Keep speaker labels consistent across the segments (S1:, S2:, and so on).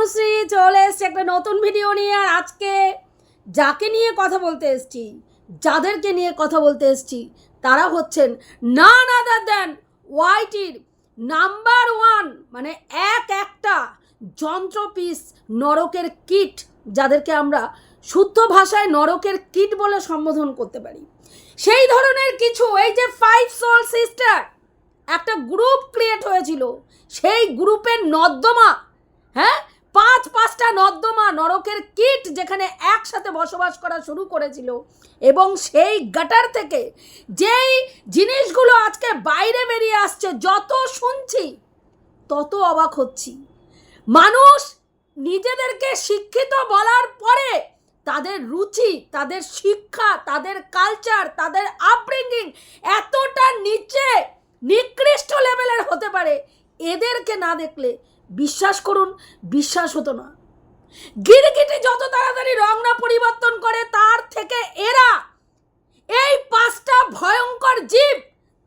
S1: দেবশ্রী চলে এসছে একটা নতুন ভিডিও নিয়ে। আর আজকে যাকে নিয়ে কথা বলতে এসছি, যাদেরকে নিয়ে কথা বলতে এসছি, তারা হচ্ছেন নান আদার দ্যান ওয়াইটির নাম্বার ওয়ান, মানে একটা যন্ত্রপিস নরকের কিট, যাদেরকে আমরা শুদ্ধ ভাষায় নরকের কিট বলে সম্বোধন করতে পারি। সেই ধরনের কিছু, এই যে 5 সোল সিস্টার একটা গ্রুপ ক্রিয়েট হয়েছিল, সেই গ্রুপের নর্দমা, হ্যাঁ, পাঁচটা নর্দমা নরকের কিট যেখানে একসাথে বসবাস করা শুরু করেছিল, এবং সেই গাটার থেকে যেই জিনিসগুলো আজকে বাইরে বেরিয়ে আসছে, যত শুনছি তত অবাক হচ্ছি। মানুষ নিজেদেরকে শিক্ষিত বলার পরে তাদের রুচি, তাদের শিক্ষা, তাদের কালচার, তাদের আপব্রিঙ্গিং এতটা নিচে নিকৃষ্ট লেভেলের হতে পারে, এদেরকে না দেখলে বিশ্বাস করুন বিশ্বাস হতো না। গিরগিটি যত তাড়াতাড়ি রং না পরিবর্তন করে, তার থেকে এরা, এই 5টা ভয়ঙ্কর জীব,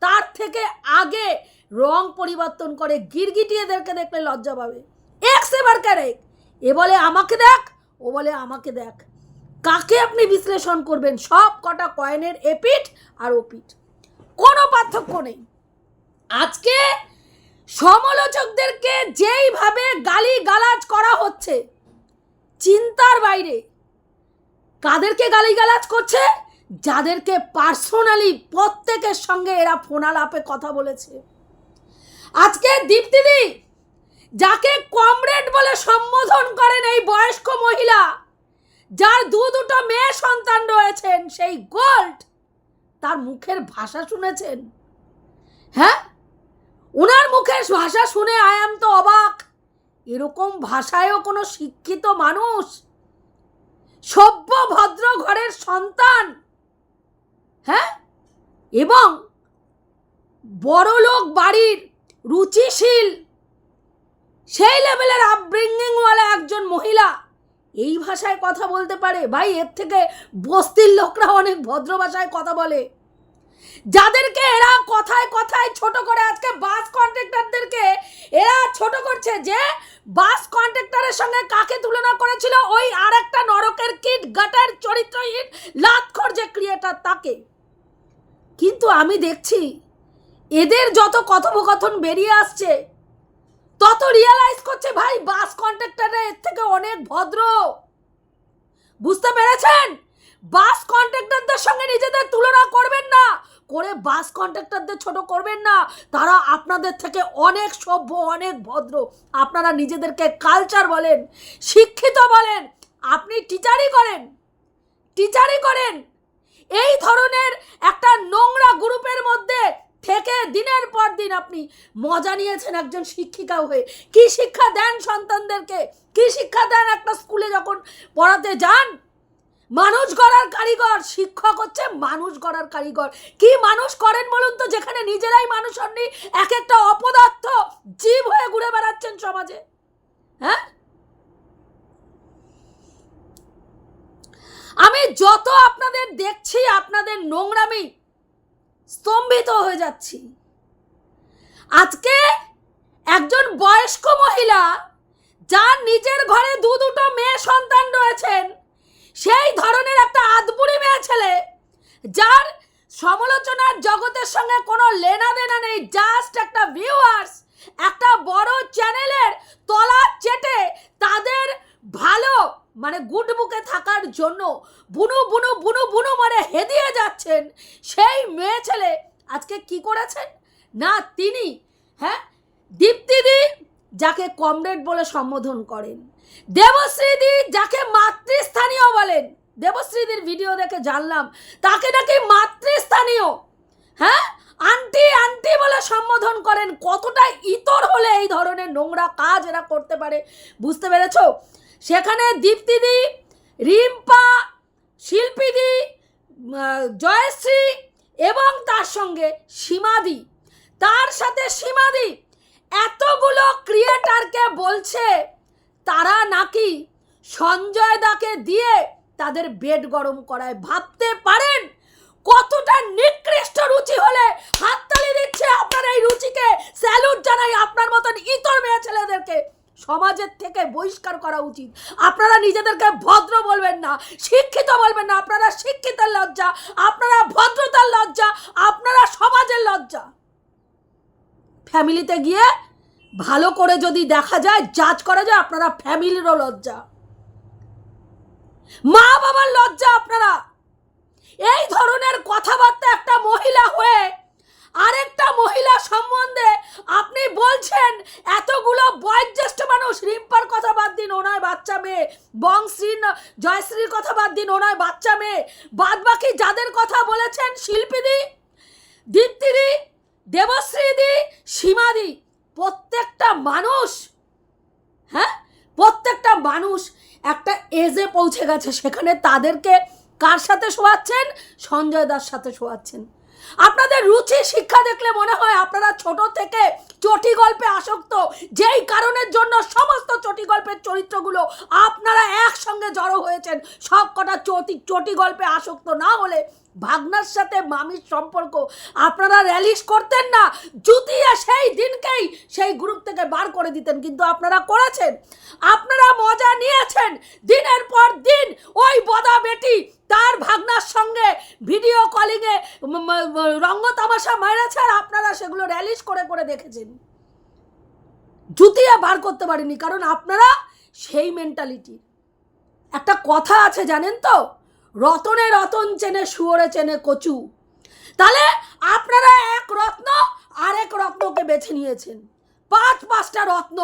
S1: তার থেকে আগে রং পরিবর্তন করে। গিরগিটি এদেরকে দেখলে লজ্জা পাবে। এক্স এবার ক্যারেক, এ বলে আমাকে দেখ, ও বলে আমাকে দেখ। কাকে আপনি বিশ্লেষণ করবেন? সব কটা কয়েনের এপিঠ আর ওপিঠ, কোনো পার্থক্য নেই। আজকে সমালোচকদেরকে যেইভাবে গালি গালাজ করা হচ্ছে, চিন্তার বাইরে। কাদেরকে গালিগালাজ করছে? যাদেরকে পার্সোনালি প্রত্যেকের সঙ্গে এরা ফোনালাপে কথা বলেছে। আজকে দীপ্তিদি, যাকে কমরেড বলে সম্বোধন করেন এই বয়স্ক মহিলা, যার দুটো মেয়ে সন্তান রয়েছেন, সেই গোল্ড, তার মুখের ভাষা শুনেছেন? হ্যাঁ, ওনার মুখের ভাষা শুনে আই এম তো অবাক। এরকম ভাষায়ও কোনো শিক্ষিত মানুষ, সভ্য ভদ্র ঘরের সন্তান, হ্যাঁ, এবং বড়লোক বাড়ির রুচিশীল, সেই লেভেলের আপব্রিঙ্গিংওয়ালা একজন মহিলা এই ভাষায় কথা বলতে পারে? ভাই, এর থেকে বস্তির লোকরা অনেক ভদ্র ভাষায় কথা বলে। যাদেরকে এরা কথায় কথায় ছোট করে, আজকে বাস কন্ট্রাক্টরদেরকে এরা ছোট করছে, যে বাস কন্ট্রাক্টরের সঙ্গে কাকে তুলনা করেছিল? ওই আরেকটা নরকের কিট, গাটার চরিত্রহীন লাতখোর যে ক্রিয়েটার, তাকে। কিন্তু আমি দেখছি এদের যত কথোপকথন বেরিয়ে আসছে, তত রিয়েলাইজ করছে ভাই, বাস কন্ট্রাক্টররা এর থেকে অনেক ভদ্র। বুঝতে পেরেছেন? বাস কন্ট্রাক্টরদের সঙ্গে নিজেদের তুলনা করবেন না, করে বাস কন্ট্রাক্টরদের ছোট করবেন না। তারা আপনাদের থেকে অনেক সভ্য, অনেক ভদ্র। আপনারা নিজেদেরকে কালচার বলেন, শিক্ষিত বলেন, আপনি টিচারই করেন। এই ধরনের একটা নোংরা গ্রুপের মধ্যে থেকে দিনের পর দিন আপনি মজা নিয়েছেন একজন শিক্ষিকা হয়ে। কি শিক্ষা দেন সন্তানদেরকে? কি শিক্ষা দেন একটা স্কুলে যখন পড়াতে যান? মানুষ গড়ার কারিগর, শিক্ষক হচ্ছে মানুষ গড়ার কারিগর। কি মানুষ করেন বলুন তো, যেখানে নিজেরাই মানুষ হননি, এক একটা অপদার্থ জীব হয়ে ঘুরে বেড়াচ্ছেন সমাজে? হ্যাঁ, আমি যত আপনাদের দেখছি, আপনাদের নোংরামি, স্তম্ভিত হয়ে যাচ্ছি। আজকে একজন বয়স্ক মহিলা, যার নিজের ঘরে দুটো মেয়ে সন্তান রয়েছেন, সেই ধরনের একটা আদবুড়ি মেয়ে ছেলে, যার সমালোচনার জগতের সঙ্গে কোনো লেনা দেনা নেই, জাস্ট একটা ভিউয়ার্স, একটা বড় চ্যানেলের তলা চেটে তাদের ভালো, মানে গুড বুকে থাকার জন্য বুনু বুনু বুনু বুনু মানে হেদিয়ে যাচ্ছেন, সেই মেয়ে ছেলে আজকে কি করেছেন না, তিনি, হ্যাঁ, দীপ্তিদি, যাকে কমরেড বলে সম্বোধন করেন, দেবশ্রীদি, যাকে মাতৃস্থানীয় বলেন, দেবশ্রীদির ভিডিও দেখে জানলাম তাকে নাকি মাতৃস্থানীয়, হ্যাঁ, আন্টি আন্টি বলে সম্বোধন করেন। কতটা ইতর হলে এই ধরনের নোংরা কাজ এরা করতে পারে, বুঝতে পেরেছো? সেখানে দীপ্তিদি, রিম্পা, শিল্পীদি, জয়শ্রী এবং তার সঙ্গে সীমাদি, তার সাথে সীমাদি এতগুলো ক্রিয়েটারকে বলছে তারা নাকি সঞ্জয় দাকে দিয়ে তাদের বেড গরম করায়। ভাবতে পারেন কতটা নিকৃষ্ট রুচি হলে হাততালি দিচ্ছে। আপনার এই রুচিকে স্যালুট জানাই, আপনার মতন ইতর মেয়ে ছেলেদেরকে সমাজের থেকে বহিষ্কার করা উচিত। আপনারা নিজেদেরকে ভদ্র বলবেন না, শিক্ষিত বলবেন না। আপনারা শিক্ষিতের লজ্জা, আপনারা ভদ্রতার লজ্জা, আপনারা সমাজের লজ্জা। ফ্যামিলিতে গিয়ে ভালো করে যদি দেখা যায়, জাজ করা যায়, আপনারা ফ্যামিলিরও লজ্জা, মা বাবার লজ্জা। আপনারা এই ধরনের কথাবার্তা একটা মহিলা হয়ে আরেকটা মহিলা সম্বন্ধে আপনি বলছেন। এতগুলো বয়োজ্যেষ্ঠ মানুষ, রিম্পার কথা বাদ দিন, ওনায় বাচ্চা মেয়ে, বংশ্রী জয়শ্রীর কথা বাদ দিন, ওনায় বাচ্চা মেয়ে, বাদ বাকি যাদের কথা বলেছেন, শিল্পীদি, দীপ্তিদি, দেবশ্রীদি, সীমাদি, প্রত্যেকটা মানুষ, হ্যাঁ, প্রত্যেকটা মানুষ একটা এজে পৌঁছে গেছে, সেখানে তাদেরকে কার সাথে শোয়াচ্ছেন? সঞ্জয় দাস সাথে শোয়াচ্ছেন। আপনাদের রুচি শিক্ষা দেখলে মনে হয় আপনারা ছোট থেকে চটি গল্পে আসক্ত, যেই কারণের জন্য সমস্ত চটি গল্পের চরিত্রগুলো আপনারা একসঙ্গে জড়ো হয়েছেন। সব কটা চটি গল্পে আসক্ত না হলে ভাগনার সাথে মামির সম্পর্ক আপনারা র্যালিশ করতেন না, জুতিয়ে সেই দিনকেই সেই গ্রুপ থেকে বার করে দিতেন। কিন্তু আপনারা করেছেন, আপনারা মজা নিয়েছেন। দিনের পর দিন ওই বদা বেটি তার ভাগনার সঙ্গে ভিডিও কলিংয়ে রঙ্গ তামাশা মেরেছে, আর আপনারা সেগুলো র্যালিশ করে করে দেখেছেন। জুতিয়ে বার করতে পারেনি, কারণ আপনারা সেই মেন্টালিটি। একটা কথা আছে জানেন তো, রতনে রতন চেনে, শুয়োরে চেনে কচু। তাহলে আপনারা এক রত্ন আরেক রত্নকে বেছে নিয়েছেন, পাঁচটা রত্ন,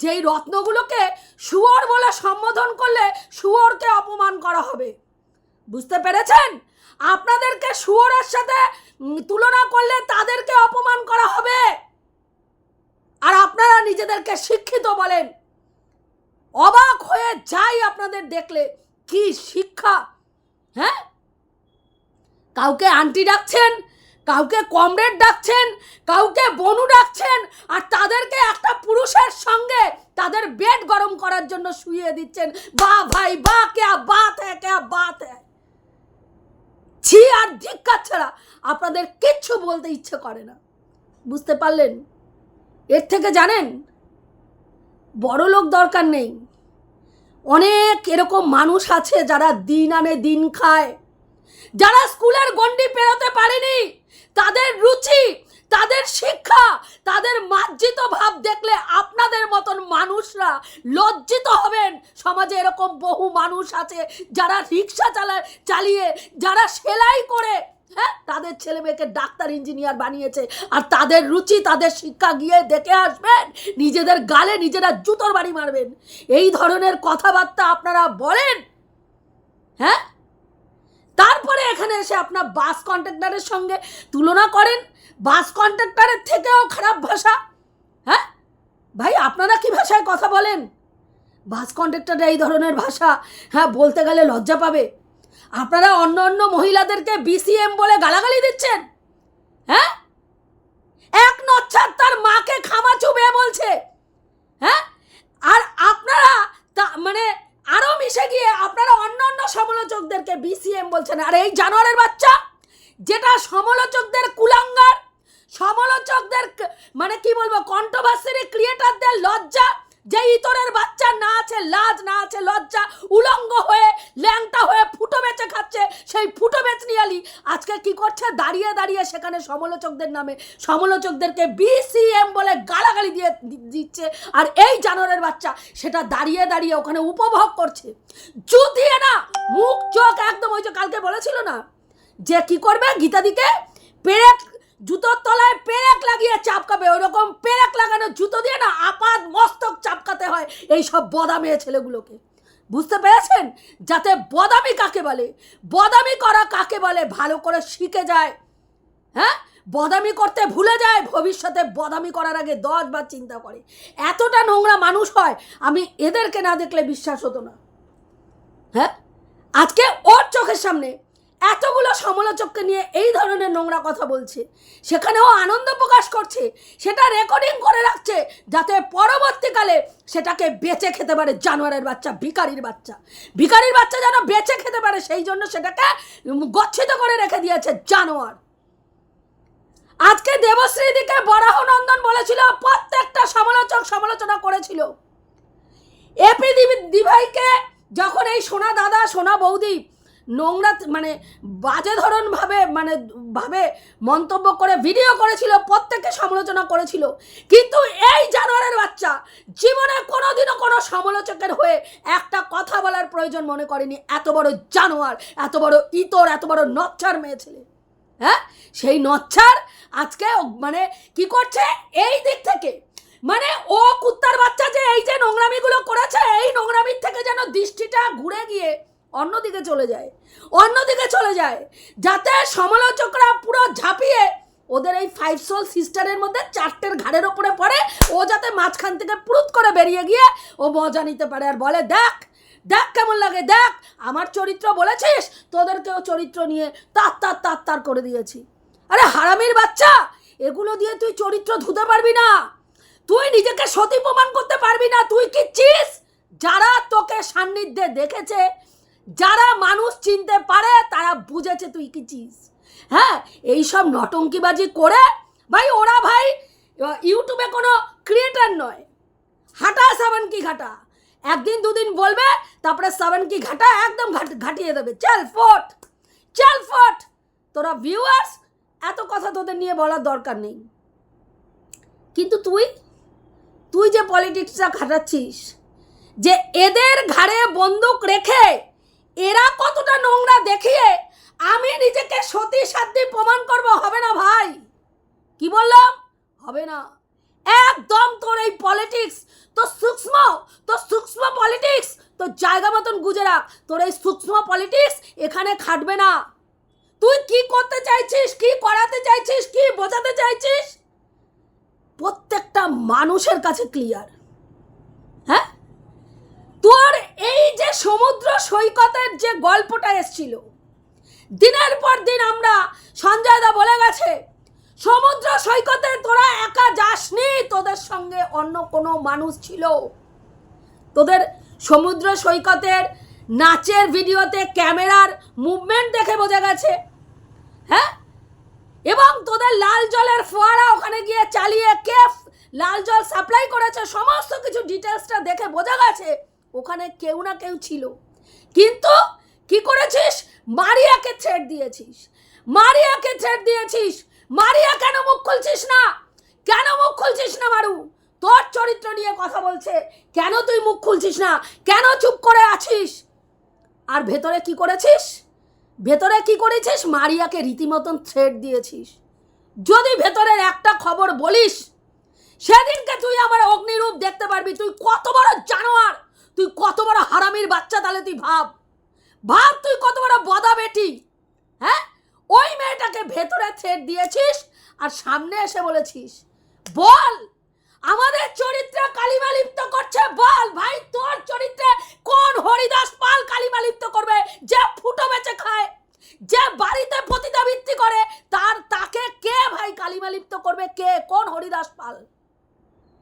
S1: যেই রত্নগুলোকে শুয়োর বলে সম্বোধন করলে শুয়োরকে অপমান করা হবে। বুঝতে পেরেছেন? আপনাদেরকে শুয়োরের সাথে তুলনা করলে তাদেরকে অপমান করা হবে। আর আপনারা নিজেদেরকে শিক্ষিত বলেন। অবাক হয়ে যাই আপনাদের দেখলে, কি শিক্ষা! হ্যাঁ, কাউকে আন্টি ডাকছেন, কাউকে কমরেড ডাকছেন, কাউকে বনু ডাকছেন, আর তাদেরকে একটা পুরুষের সঙ্গে তাদের বেড গরম করার জন্য শুইয়ে দিচ্ছেন। বাহ ভাই বাহ, ক্যা বাত হ্যায়, ক্যা বাত হ্যায়। ছি আর ধিক্কার ছাড়া আপনাদের কিচ্ছু বলতে ইচ্ছে করে না। বুঝতে পারলেন? এর থেকে জানেন, বড় লোক দরকার নেই। অনেক এরকম মানুষ আছে যারা দিন আনে দিন খায়, যারা স্কুলের গণ্ডি পেরোতে পারেনি, তাদের রুচি, তাদের শিক্ষা, তাদের মার্জিত ভাব দেখলে আপনাদের মতন মানুষরা লজ্জিত হবেন। সমাজে এরকম বহু মানুষ আছে যারা রিক্সা চালিয়ে, যারা সেলাই করে, হ্যাঁ, তাদের ছেলে মেয়েকে ডাক্তার ইঞ্জিনিয়ার বানিয়েছে। আর তাদের রুচি, তাদের শিক্ষা গিয়ে দেখে আসবেন, নিজেদের গালে নিজেরা জুতোর বাড়ি মারবেন। এই ধরনের কথাবার্তা আপনারা বলেন, হ্যাঁ, তারপরে এখানে এসে আপনার বাস কন্ট্রাক্টরের সঙ্গে তুলনা করেন। বাস কন্ট্রাক্টরের থেকেও খারাপ ভাষা। হ্যাঁ ভাই, আপনারা কি ভাষায় কথা বলেন? বাস কন্ট্রাক্টররা এই ধরনের ভাষা, হ্যাঁ, বলতে গেলে লজ্জা পাবে। আপনারা অন্য অন্য মহিলাদেরকে বিসিএম বলে গালাগালি দিচ্ছেন। হ্যাঁ, এক নচ্ছার তার মাকে খামা চুবে বলছে। হ্যাঁ, আর আপনারা মানে আরো মিশে গিয়ে আপনারা অন্য অন্য সমালোচকদেরকে বিসিএম বলছেন। আর এই জানোয়ারের বাচ্চা, যেটা সমালোচকদের কুলাঙ্গার, সমালোচকদের মানে কি বলবো, কন্ট্রোভার্সি ক্রিয়েটারদের লজ্জা, যে ইতরের বাচ্চা না আছে লাজ, না আছে লজ্জা, উলঙ্গ হয়ে ল্যাংটা হয়ে ফুটো বেচে খাচ্ছে, সেই ফুটো বেচনিয়ালি আজকে কি করছে? দাঁড়িয়ে দাঁড়িয়ে সেখানে সমালোচকদের নামে সমালোচকদেরকে বিসিএম বলে গালাগালি দিয়ে দিচ্ছে। আর এই জানোয়ারের বাচ্চা সেটা দাঁড়িয়ে দাঁড়িয়ে ওখানে উপভোগ করছে। জুতিয়ে না, মুখ চোখ একদম, ওই যে কালকে বলেছিল না যে কি করবে, গীতাদিকে পেরেক, জুতোর তলায় পেরেক লাগিয়ে চাপকাবে, ওরকম পেরেক লাগানো জুতো দিয়ে না আপাত মস্তক চাপকাতে হয় এই সব বদা মেয়ে ছেলেগুলোকে। বুঝতে পেরেছেন? যাতে বদামি কাকে বলে, বদামি করা কাকে বলে ভালো করে শিখে যায়। হ্যাঁ, বদামি করতে ভুলে যায়, ভবিষ্যতে বদামি করার আগে 10 বার চিন্তা করে। এতটা নোংরা মানুষ হয়, আমি এদেরকে না দেখলে বিশ্বাস হতো না। হ্যাঁ, আজকে ওর চোখের সামনে এতগুলো সমালোচককে নিয়ে এই ধরনের নোংরা কথা বলছে, সেখানেও আনন্দ প্রকাশ করছে, সেটা রেকর্ডিং করে রাখছে যাতে পরবর্তীকালে সেটাকে বেচে খেতে পারে। জানোয়ারের বাচ্চা, ভিখারির বাচ্চা, ভিখারির বাচ্চা যেন বেচে খেতে পারে, সেই জন্য সেটাকে গচ্ছিত করে রেখে দিয়েছে জানোয়ার। আজকে দেবশ্রী দিকে বরাহ নন্দন বলেছিল, প্রত্যেকটা সমালোচক সমালোচনা করেছিল। এপি দিভাইকে যখন এই সোনা দাদা সোনা বৌদি নোংরা মানে বাজে ধরন ভাবে মন্তব্য করে ভিডিও করেছিল, প্রত্যেককে সমালোচনা করেছিল, কিন্তু এই জানোয়ারের বাচ্চা জীবনে কোনোদিনও কোনো সমালোচকের হয়ে একটা কথা বলার প্রয়োজন মনে করেনি। এত বড় জানোয়ার, এত বড় ইতর, এত বড় নচ্ছার মেয়ে ছেলে। হ্যাঁ, সেই নচ্ছার আজকে মানে কি করছে এই দিক থেকে, মানে ও কুত্তার বাচ্চা যে এই যে নোংরামিগুলো করেছে, এই নোংরামির থেকে যেন দৃষ্টিটা ঘুরে গিয়ে অন্যদিকে চলে যায়, যাতে সমালোচকরা পুরো ঝাঁপিয়ে ওদের এই 5 সোল সিস্টারের মধ্যে 4টের ঘাড়ের ওপরে পড়ে, ও যাতে মাঝখান থেকে পুরুত করে বেরিয়ে গিয়ে ও মজা নিতে পারে আর বলে দেখ কেমন লাগে, দেখ আমার চরিত্র বলেছিস, তোদেরকেও চরিত্র নিয়ে তার করে দিয়েছি। আরে হারামির বাচ্চা, এগুলো দিয়ে তুই চরিত্র ধুতে পারবি না, তুই নিজেকে সতী প্রমাণ করতে পারবি না। তুই কি চিস? যারা তোকে সান্নিধ্যে দেখেছে, যারা মানুষ চিনতে পারে, তারা বুঝেছে তুই কি চিস। হ্যাঁ, এইসব নটঙ্কিবাজি করে ভাই ওরা ভাই ইউটিউবে কোনো ক্রিয়েটার নয়। হাঁটা সাবান কি ঘাটা, একদিন দুদিন বলবে, তারপরে সাবান কি ঘাটা একদম ঘাটিয়ে দেবে। চল ফট। তোরা ভিউয়ার্স, এত কথা তোদের নিয়ে বলার দরকার নেই, কিন্তু তুই যে পলিটিক্সটা খাটাচ্ছিস, যে এদের ঘাড়ে বন্দুক রেখে এরা কতটা নোংরা দেখিয়ে আমি নিজেকে সতী সাধ্যি প্রমাণ করব, হবে না ভাই। কি বললাম? হবে না একদম। তোর এই পলিটিক্স, তোর সূক্ষ্ম পলিটিক্স, তোর জায়গা মতন গুজে রাখ। তোর এই সূক্ষ্ম পলিটিক্স এখানে খাটবে না। তুই কি করতে চাইছিস, কি করাতে চাইছিস, কি বোঝাতে চাইছিস, প্রত্যেকটা মানুষের কাছে ক্লিয়ার। হ্যাঁ, তোর এই যে সমুদ্র সৈকতের যে গল্পটা এসছিল, দিনের পর দিন আমরা সঞ্জয় দা বলে গেছে সমুদ্র সৈকতে তোরা একা যাসনি, তোদের সঙ্গে অন্য কোনো মানুষ ছিল। তোদের সমুদ্র সৈকতের নাচের ভিডিওতে ক্যামেরার মুভমেন্ট দেখে বোঝা গেছে। হ্যাঁ, এবং তোদের লাল জলের ফোয়ারা ওখানে গিয়ে চালিয়ে কে লাল জল সাপ্লাই করেছে, সমস্ত কিছু ডিটেলসটা দেখে বোঝা গেছে ওখানে কেউ না কেউ ছিল। কিন্তু কি করেছিস? মারিয়াকে থ্রেট দিয়েছিস। মারিয়া কেন মুখ খুলছিস না? মারু, তোর চরিত্র নিয়ে কথা বলছে, কেন তুই মুখ খুলছিস না? কেন চুপ করে আছিস? আর ভেতরে কি করেছিস? মারিয়াকে রীতিমতন থ্রেট দিয়েছিস। যদি ভেতরের একটা খবর বলিস, সেদিনকে তুই আমার অগ্নিরূপ দেখতে পারবি। তুই কত বড় জানোয়ার, তুই কত বড় হারামির বাচ্চা, তাহলে তুই ভাব তুই কত বড় বদা বেটি। হ্যাঁ, ওই মেয়েটাকে ভেতরে থ্রেট দিয়েছিস আর সামনে এসে বলেছিস বল আমাদের চরিত্রে কালিমা লিপ্ত করছে, বল ভাই তোর চরিত্রে কোন হরিদাস পাল কালিমা লিপ্ত করবে? যে ফুটো বেচে খায়, যে বাড়িতে পতিতাবৃত্তি করে, তাকে কে ভাই কালিমা লিপ্ত করবে? কে? কোন হরিদাস পাল?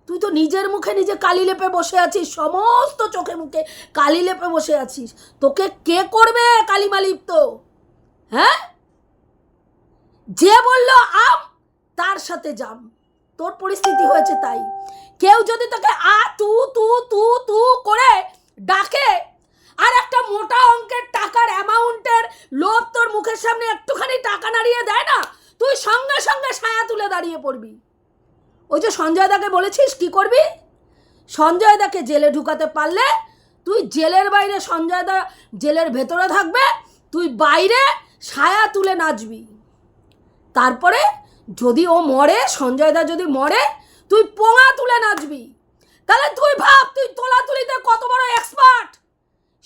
S1: তুই তো নিজের মুখে নিজে কালি লেপে বসে আছিস, সমস্ত চোখে মুখে কালি লেপে বসে আছিস। তোকে কে করবে কালিমা লিপ্ত? হ্যাঁ, যে বলল আম তার সাথে জাম, তোর পরিস্থিতি হয়েছে তাই। কেউ যদি তোকে তু করে ডাকে আর একটা মোটা অঙ্কের টাকার অ্যামাউন্টের লোভ তোর মুখের সামনে একটুখানি টাকা নাড়িয়ে দেয় না, তুই সঙ্গে সঙ্গে ছায়া তুলে দাঁড়িয়ে পড়বি। ওই যে সঞ্জয় দাকে বলেছিস কি করবি? সঞ্জয় দাকে জেলে ঢুকাতে পারলে তুই জেলের বাইরে, সঞ্জয় দা জেলের ভেতরে থাকবে, তুই বাইরে ছায়া তুলে নাচবি। তারপরে যদি ও মরে, সঞ্জয় দা যদি মরে, তুই পোঙা তুলে নাচবি। তাহলে তুই ভাব তুই তোলাতুলিতে কত বড় এক্সপার্ট।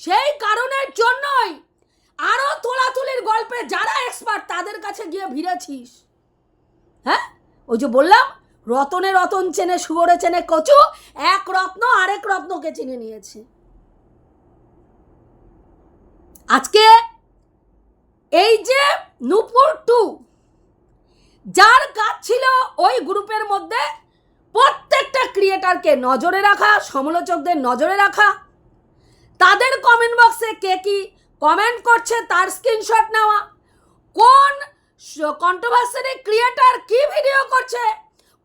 S1: সেই কারণের জন্যই আরো তোলাতুলির গল্পে যারা এক্সপার্ট তাদের কাছে গিয়ে ভিড়েছিস। হ্যাঁ, ওই যে বললাম রতনে রতন চেনে, শুয়োরে চেনে কচু, এক রত্ন আরেক রত্নকে চিনে নিয়েছে। আজকে এই যে নূপুর 2 যার কাজ ছিল ওই গ্রুপের মধ্যে প্রত্যেকটা ক্রিয়েটারকে নজরে রাখা, সমালোচকদের নজরে রাখা, তাদের কমেন্ট বক্সে কে কি কমেন্ট করছে তার স্ক্রিনশট নেওয়া, কোন কন্ট্রোভার্সি ক্রিয়েটার কি ভিডিও করছে,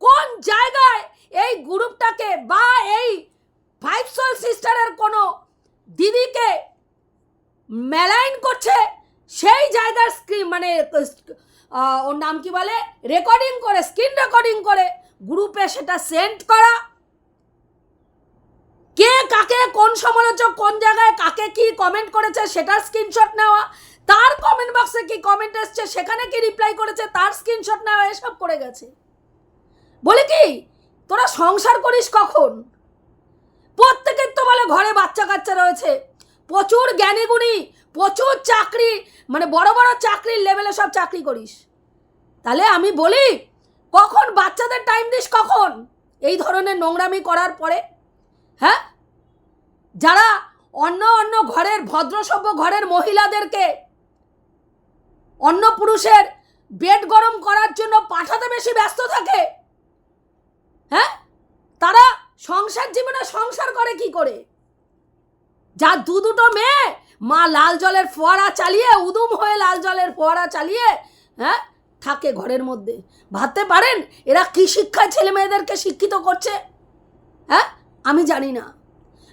S1: কোন জায়গায় এই গ্রুপটাকে বা এই ফাইভ সোল সিস্টারের কোনো দিদিকে মেলাইন করছে, সেই জায়গার স্ক্রিন মানে ওর নাম কি বলে, রেকর্ডিং করে, স্ক্রিন রেকর্ডিং করে গ্রুপে সেটা সেন্ড করা, কে কাকে কোন সমালোচক কোন জায়গায় কাকে কি কমেন্ট করেছে সেটার স্ক্রিনশট নেওয়া, তার কমেন্ট বক্সে কি কমেন্ট এসছে সেখানে কি রিপ্লাই করেছে তার স্ক্রিনশট নেওয়া, এসব করে গেছে। বলে কি তোরা সংসার করিস কখন? প্রত্যেকের তো বলে ঘরে বাচ্চা কাচ্চা রয়েছে, প্রচুর জ্ঞানী গুণী, প্রচুর চাকরি, মানে বড় বড় চাকরির লেভেলে সব চাকরি করিস। তাহলে আমি বলি কখন বাচ্চাদের টাইম দিস, কখন এই ধরনের নোংরামি করার পরে? হ্যাঁ, যারা অন্য অন্য ঘরের ভদ্রসভ্য ঘরের মহিলাদেরকে অন্য পুরুষের বেড গরম করার জন্য পাঠাতে বেশি ব্যস্ত থাকে, হ্যাঁ, তারা সংসার জীবনে সংসার করে কি করে? যার দুটো মেয়ে, মা লাল জলের ফোয়ারা চালিয়ে, উদুম হয়ে লাল জলের ফোয়ারা চালিয়ে হ্যাঁ থাকে ঘরের মধ্যে, ভাবতে পারেন এরা কি শিক্ষায় ছেলে মেয়েদেরকে শিক্ষিত করছে? হ্যাঁ, আমি জানি না,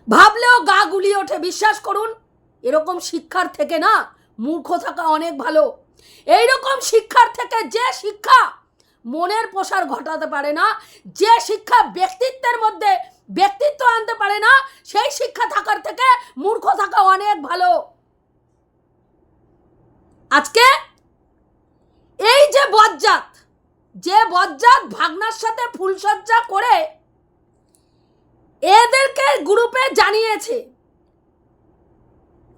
S1: ভাবলেও গা গুলিয়ে ওঠে। বিশ্বাস করুন, এরকম শিক্ষার থেকে না মূর্খ থাকা অনেক ভালো। এইরকম শিক্ষার থেকে, যে শিক্ষা মনের প্রসার ঘটাতে পারে না, যে শিক্ষা ব্যক্তিত্বের মধ্যে ব্যক্তিত্ব আনতে পারে না, সেই শিক্ষা থাকার থেকে মূর্খ থাকা অনেক ভালো। আজকে এই যে বজ্জাত ভাগনার সাথে ফুলসজ্জা করে এদেরকে গ্রুপে জানিয়েছে,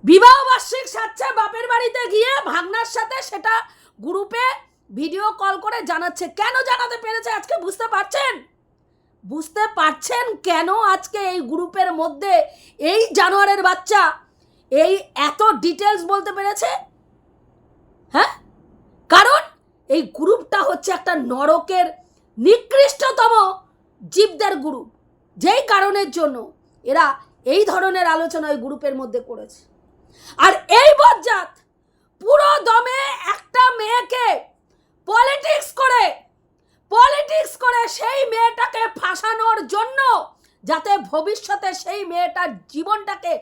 S1: বিবাহ বার্ষিক সাচ্ছে বাপের বাড়িতে গিয়ে ভাগনার সাথে সেটা গ্রুপে ভিডিও কল করে জানাচ্ছে। কেন জানাতে পেরেছে আজকে বুঝতে পারছেন? বুঝতে পারছেন কেন আজকে এই গ্রুপের মধ্যে এই জানোয়ারের বাচ্চা এই এত ডিটেলস বলতে পেরেছে? হ্যাঁ, কারণ এই গ্রুপটা হচ্ছে একটা নরকের নিকৃষ্টতম জীবদের গ্রুপ, যেই কারণের জন্য এরা এই ধরনের আলোচনা ওই গ্রুপের মধ্যে করেছে। আর এই বজ্জাত পুরো দমে একটা মেয়েকে পলিটিক্স করে সেই মেয়েটাকে ফাঁসানোর জন্য, যাতে ভবিষ্যতে সেই মেয়েটার জীবনটাকে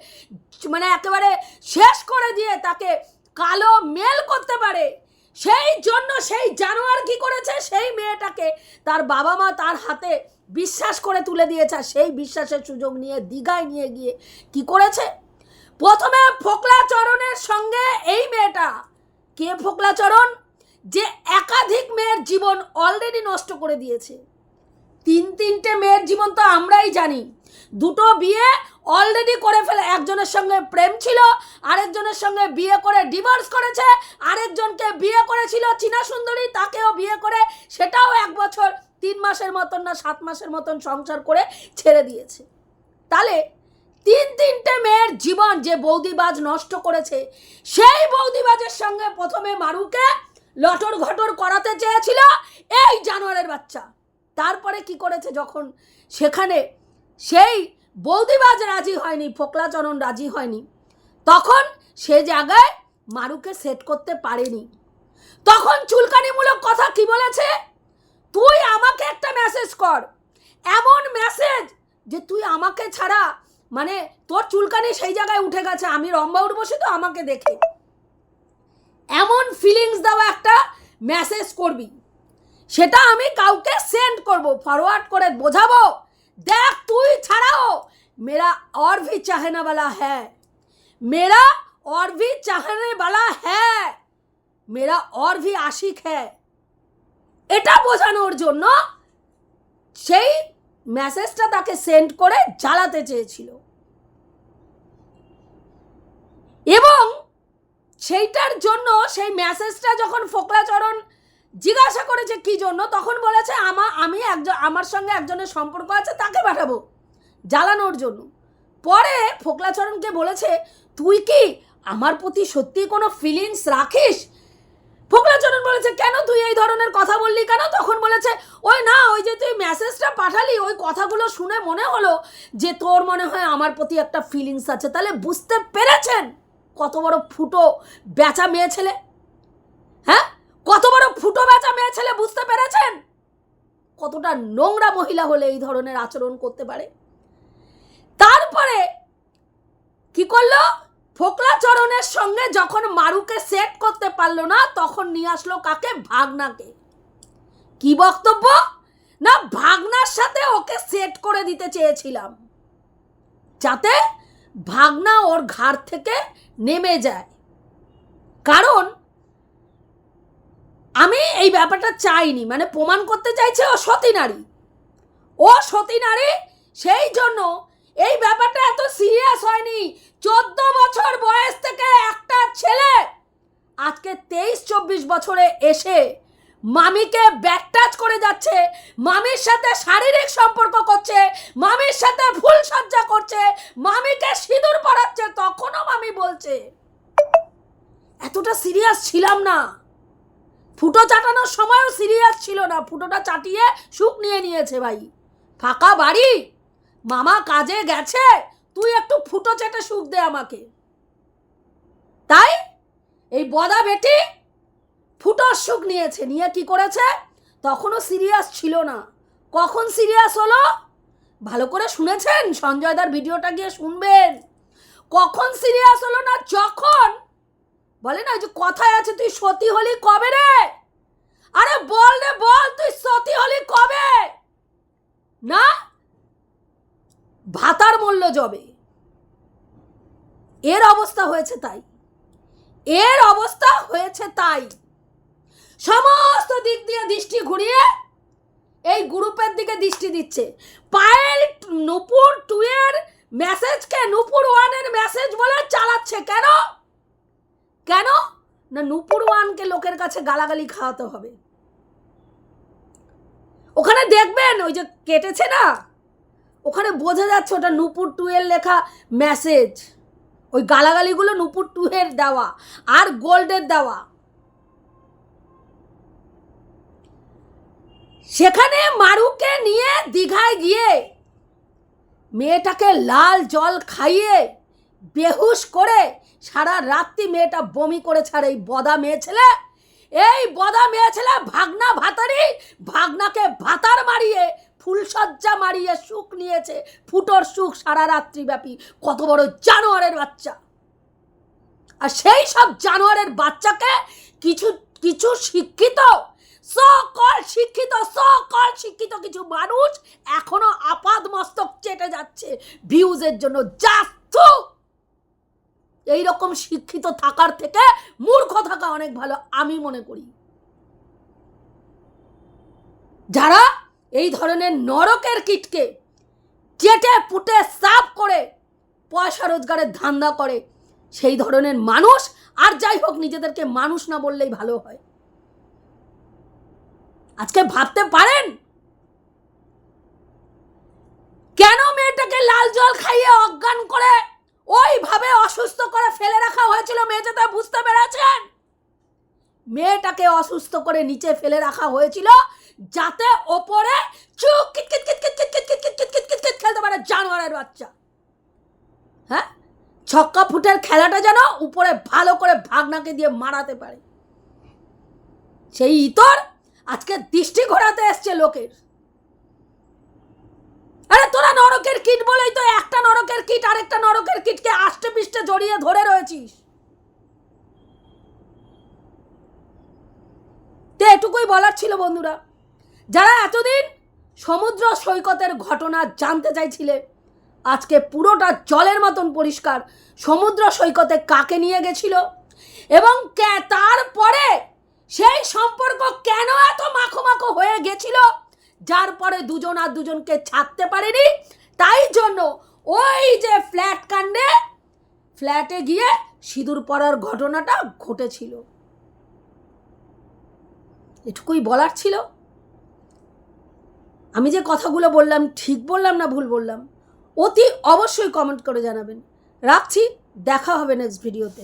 S1: মানে একেবারে শেষ করে দিয়ে তাকে কালো মেল করতে পারে, সেই জন্য সেই জানোয়ার কি করেছে, সেই মেয়েটাকে তার বাবা মা তার হাতে বিশ্বাস করে তুলে দিয়েছে। সেই বিশ্বাসের সুযোগ নিয়ে দীঘায় নিয়ে গিয়ে কি করেছে, প্রথমে ফোকলাচরণের সঙ্গে এই মেয়েটা, কে ফোকলাচরণ, যে একাধিক মেয়ের জীবন অলরেডি নষ্ট করে দিয়েছে। তিনটে মেয়ের জীবন তো আমরাই জানি, দুটো বিয়ে অলরেডি করে ফেলে, একজনের সঙ্গে প্রেম ছিল, আরেকজনের সঙ্গে বিয়ে করে ডিভোর্স করেছে, আরেকজনকে বিয়ে করেছিল চীনা সুন্দরী, তাকেও বিয়ে করে সেটাও 1 বছর 3 মাসের মতন না 7 মাসের মতন সংসার করে ছেড়ে দিয়েছে। তাহলে তিনটে মেয়ের জীবন যে বৌদিবাজ নষ্ট করেছে, সেই বৌদিবাজের সঙ্গে প্রথমে মারুকে লটর ঘটর করাতে চেয়েছিল এই জানোয়ারের বাচ্চা। তারপরে কি করেছে, যখন সেখানে সেই বৌদিবাজ রাজি হয়নি, ফোকলাচরণ রাজি হয়নি, তখন সে জায়গায় মারুকে সেট করতে পারেনি। তখন চুলকানিমূলক কথা কি বলেছে, তুই আমাকে একটা মেসেজ কর, এমন মেসেজ যে তুই আমাকে ছাড়া, মানে তোর চুলকানি সেই জায়গায় উঠে গেছে, আমি রম্বা উঠবসি তো আমাকে দেখে, এমন ফিলিংস দেওয়া একটা মেসেজ করবি, সেটা আমি কাউকে সেন্ড করব, ফরওয়ার্ড করে বোঝাবো, দেখ তুই ছাড়াও मेरा और भी चाहने वाला है, मेरा और भी चाहने वाला है, मेरा और भी आशिक है, এটা বোঝানোর জন্য সেই মেসেজটা তাকে সেন্ড করে জ্বালাতে চেয়েছিল। এবং সেইটার জন্য সেই মেসেজটা যখন ফোকলাচরণ জিজ্ঞাসা করেছে কি জন্য, তখন বলেছে আমি আমার সঙ্গে একজনের সম্পর্ক আছে, তাকে পাঠাবো জ্বালানোর জন্য। পরে ফোকলাচরণকে বলেছে, তুই কি আমার প্রতি সত্যি কোনো ফিলিংস রাখিস? ফোকলাচরণ বলেছে, কেন তুই এই ধরনের কথা বললি কেন? তখন বলেছে, ওই না, ওই যে তুই মেসেজটা পাঠালি, ওই কথাগুলো শুনে মনে হলো যে তোর মনে হয় আমার প্রতি একটা ফিলিংস আছে। তাহলে বুঝতে পেরেছেন কত বড় ফুটো বেচা মেয়ে ছেলে? হ্যাঁ, কত বড় ফুটো বেচা মেয়ে ছেলে, বুঝতে পেরেছেন কতটা নোংরা মহিলা হলে এই ধরনের আচরণ করতে পারে? তারপরে কি করলো, ফোকলা চরণের সঙ্গে যখন মারুকে সেট করতে পারলো না, তখন নিয়ে আসলো কাকে, ভাগনাকে। কি বক্তব্য, না ভাগনার সাথে ওকে সেট করে দিতে চেয়েছিলাম যাতে ভাগনা ওর ঘাড় থেকে নেমে যায়। কারণ আমি এই ব্যাপারটা চাইনি, মানে প্রমাণ করতে চাইছে ও সতী নারী, ও সতী নারী, সেই জন্য এই ব্যাপারটা এত সিরিয়াস হয়নি। 14 বছর বয়স থেকে একটা ছেলে আজকে 23-24 বছরে এসে মামিকে ব্যাক টাচ করে যাচ্ছে, মামির সাথে শারীরিক সম্পর্ক করছে, মামির সাথে ফুল সজ্জা করছে, মামিকে সিঁদুর পরাচ্ছে, তখনও মামি বলছে এতটা সিরিয়াস ছিলাম না। ফুটো চাটানোর সময়ও সিরিয়াস ছিল না, ফুটোটা চাটিয়ে সুখ নিয়ে নিয়েছে। ভাই ফাঁকা বাড়ি, মামা কাজে গেছে, তুই একটু ফুটো চেটে সুখ দে আমাকে। তাই এই বদা বেটি ফুটোর সুখ নিয়েছে, নিয়ে কি করেছে, তখনও সিরিয়াস ছিল না। কখন সিরিয়াস হলো, ভালো করে শুনেছেন, সঞ্জয় দার ভিডিওটা গিয়ে শুনবেন। কখন সিরিয়াস হলো না, যখন বলে না যে কথায় আছে তুই সতী হলি কবে রে, আরে বল রে বল, তুই সতী হলি কবে, না ভাতার মূল্য জবে। এর অবস্থা হয়েছে তাই, এর অবস্থা হয়েছে তাই। সমস্ত দিক দিয়ে দৃষ্টি ঘুরিয়ে এই গ্রুপের দিকে দৃষ্টি দিচ্ছে। পায়েল নূপুর 2 এর মেসেজকে নূপুর 1 এর মেসেজ বলে চালাচ্ছে। কেন কেন না, নূপুর 1কে লোকের কাছে গালাগালি খাওয়াতে হবে। ওখানে দেখবেন ওই যে কেটেছে না, ওখানে বোঝা যাচ্ছে ওটা নূপুর 2 এর লেখা মেসেজ। ওই গালাগালিগুলো নূপুর 2 এর দেওয়া আর গোল্ডের দেওয়া। সেখানে মারুকে নিয়ে দীঘায় গিয়ে মেয়েটাকে লাল জল খাইয়ে বেহুশ করে সারা রাত্রি মেয়েটা বমি করে ছাড়ে। এই বদা মেয়ে ছেলে, এই বদা মেয়ে ছেলে ভাগনা ভাতারি, ভাগনাকে ভাতার মারিয়ে ফুলসজ্জা মারিয়ে সুখ নিয়েছে, ফুটোর সুখ সারা রাত্রি ব্যাপী। কত বড় জানোয়ারের বাচ্চা। আর সেই সব জানোয়ারের বাচ্চাকে কিছু কিছু শিক্ষিত সকল শিক্ষিত কিছু মানুষ এখনো আপাদ মস্তক চেটে যাচ্ছে ভিউজের জন্য। জাস্তু এইরকম শিক্ষিত থাকার থেকে মূর্খ থাকা অনেক ভালো আমি মনে করি। যারা এই ধরনের নরকের কীটকে চেটে পুটে সাফ করে পয়সা রোজগারের ধান্দা করে, সেই ধরনের মানুষ, আর যাই হোক নিজেদেরকে মানুষ না বললেই ভালো হয়। আজকে ভাবতে পারেন কেন মেয়েটাকে লাল জল খাইয়ে অজ্ঞান করে ওইভাবে অসুস্থ করে ফেলে রাখা হয়েছিল? মেয়েটা বুঝতে পেরেছেন? মেয়েটাকে অসুস্থ করে নিচে ফেলে রাখা হয়েছিল যাতে ওপরে চুপ কিটকিট কিটকিট কিটকিট কিটকিট কিটকিট কিটকিট খেলতে পারে জানোয়ারের বাচ্চা। হ্যাঁ, ছক্কা ফুটের খেলাটা যেন উপরে ভালো করে ভাগনাকে দিয়ে মারাতে পারে। সেই ইতর আজকে দৃষ্টি ঘোরাতে এসছে লোকের। আরে তোরা নরকের কীট বলেই তো একটা নরকের কীট আরেকটা নরকের কীটকে আষ্টে পিষ্টে জড়িয়ে ধরে রয়েছিস। তো এটুকুই বলার ছিল বন্ধুরা, যারা এতদিন সমুদ্র সৈকতের ঘটনা জানতে চাইছিলে, আজকে পুরোটা জলের মতন পরিষ্কার। সমুদ্র সৈকতে কাকে নিয়ে গেছিল এবং তারপরে সেই সম্পর্ক কেন এত মাখো হয়ে গেছিল, যার পরে দুজন আর দুজনকে ছাড়তে পারেনি। তাই জন্য ওই যে ফ্ল্যাট কাণ্ডে ফ্ল্যাটে গিয়ে সিঁদুর পরার ঘটনাটা ঘটেছিল। এটুকুই বলার ছিল। আমি যে কথাগুলো বললাম ঠিক বললাম না ভুল বললাম অতি অবশ্যই কমেন্ট করে জানাবেন। রাখছি, দেখা হবে নেক্সট ভিডিওতে।